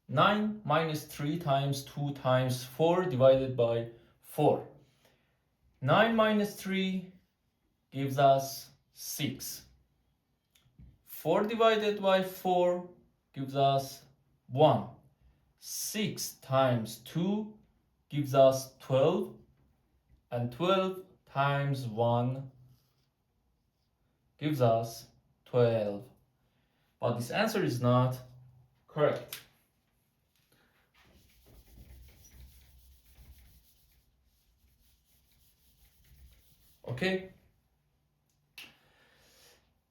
9 minus 3 times 2 times 4 divided by 4. 9 minus 3 gives us 6. 4 divided by 4 gives us 1. 6 times 2 gives us 12. And 12 times 1 gives us 12. But this answer is not correct. Okay?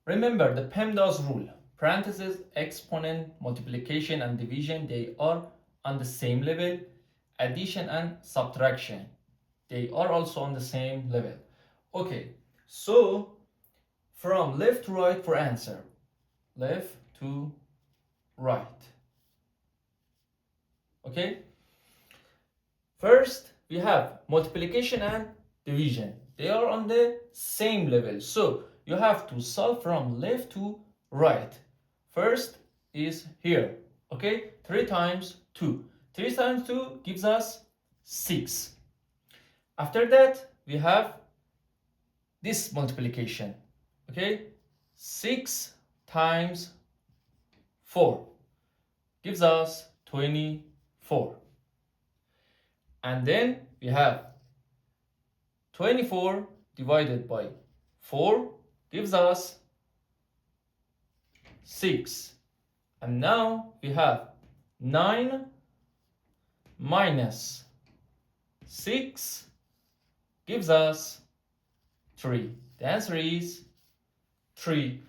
Remember the PEMDAS rule. Parentheses, exponent, multiplication and division, they are on the same level. Addition and subtraction, they are also on the same level. Okay, so from left to right for answer. Left to right. Okay? First, we have multiplication and division. They are on the same level. So you have to solve from left to right. First is here. Okay? 3 times 2. 3 times 2 gives us 6. After that, we have this multiplication. Okay? 6 times 4 gives us 24. And then we have 24 divided by 4 gives us 6. And now we have 9 minus 6 gives us 3. The answer is 3.